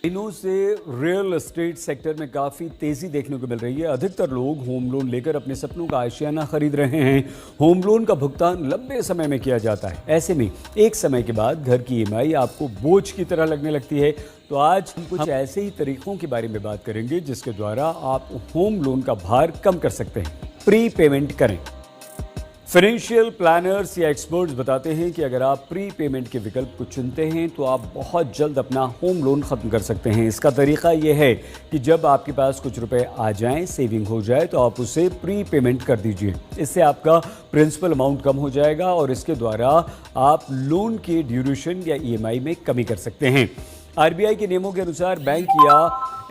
दिनों से real estate sector में काफ़ी तेज़ी देखने को मिल रही है। अधिकतर लोग होम लोन लेकर अपने सपनों का आशियाना खरीद रहे हैं। होम लोन का भुगतान लंबे समय में किया जाता है। ऐसे में एक समय के बाद घर की ईएमआई आपको बोझ की तरह लगने लगती है। तो आज हम कुछ ऐसे ही तरीकों के बारे में बात करेंगे जिसके द्वारा आप होम लोन का भार कम कर सकते हैं। प्री पेमेंट करें। फाइनेंशियल प्लानर्स या एक्सपर्ट्स बताते हैं कि अगर आप प्री पेमेंट के विकल्प को चुनते हैं तो आप बहुत जल्द अपना होम लोन ख़त्म कर सकते हैं। इसका तरीका यह है कि जब आपके पास कुछ रुपए आ जाएं, सेविंग हो जाए, तो आप उसे प्री पेमेंट कर दीजिए। इससे आपका प्रिंसिपल अमाउंट कम हो जाएगा और इसके द्वारा आप लोन के ड्यूरेशन या ईएमआई में कमी कर सकते हैं। आरबीआई के नियमों के अनुसार बैंक या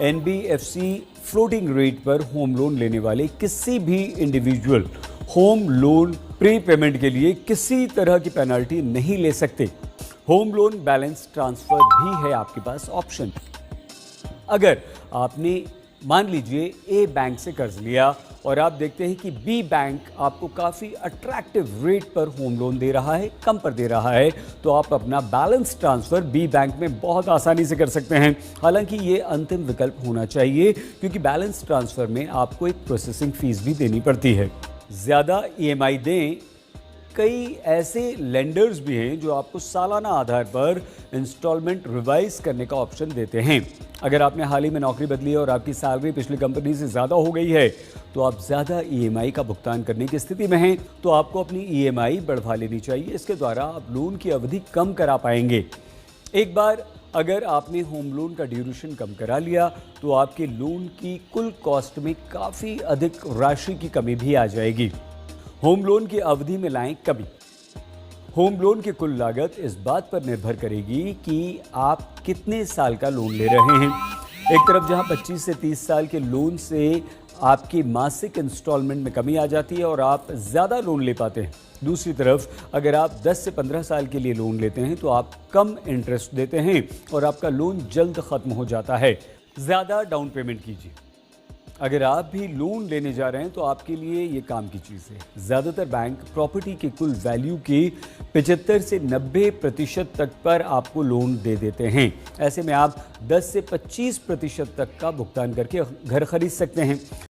एनबीएफसी फ्लोटिंग रेट पर होम लोन लेने वाले किसी भी individual home loan pre payment के लिए किसी तरह की पेनल्टी नहीं ले सकते। होम लोन बैलेंस ट्रांसफर भी है आपके पास ऑप्शन। अगर आपने मान लीजिए ए बैंक से कर्ज लिया और आप देखते हैं कि बी बैंक आपको काफ़ी अट्रैक्टिव रेट पर होम लोन दे रहा है, कम पर दे रहा है, तो आप अपना बैलेंस ट्रांसफ़र बी बैंक में बहुत आसानी से कर सकते हैं। हालांकि ये अंतिम विकल्प होना चाहिए क्योंकि बैलेंस ट्रांसफ़र में आपको एक प्रोसेसिंग फ़ीस भी देनी पड़ती है। ज़्यादा ईएमआई दें। कई ऐसे लेंडर्स भी हैं जो आपको सालाना आधार पर इंस्टॉलमेंट रिवाइज करने का ऑप्शन देते हैं। अगर आपने हाल ही में नौकरी बदली है और आपकी सैलरी पिछली कंपनी से ज़्यादा हो गई है तो आप ज़्यादा ईएमआई का भुगतान करने की स्थिति में हैं, तो आपको अपनी ईएमआई बढ़वा लेनी चाहिए। इसके द्वारा आप लोन की अवधि कम करा पाएंगे। एक बार अगर आपने होम लोन का ड्यूरेशन कम करा लिया तो आपके लोन की कुल कॉस्ट में काफ़ी अधिक राशि की कमी भी आ जाएगी। होम लोन की अवधि में लाएं कमी। होम लोन की कुल लागत इस बात पर निर्भर करेगी कि आप कितने साल का लोन ले रहे हैं। एक तरफ जहां 25 से 30 साल के लोन से आपकी मासिक इंस्टॉलमेंट में कमी आ जाती है और आप ज़्यादा लोन ले पाते हैं। दूसरी तरफ अगर आप 10 से 15 साल के लिए लोन लेते हैं तो आप कम इंटरेस्ट देते हैं और आपका लोन जल्द ख़त्म हो जाता है। ज़्यादा डाउन पेमेंट कीजिए। अगर आप भी लोन लेने जा रहे हैं तो आपके लिए ये काम की चीज़ है। ज़्यादातर बैंक प्रॉपर्टी के कुल वैल्यू के 75 से 90% तक पर आपको लोन दे देते हैं। ऐसे में आप 10 से 25% तक का भुगतान करके घर खरीद सकते हैं।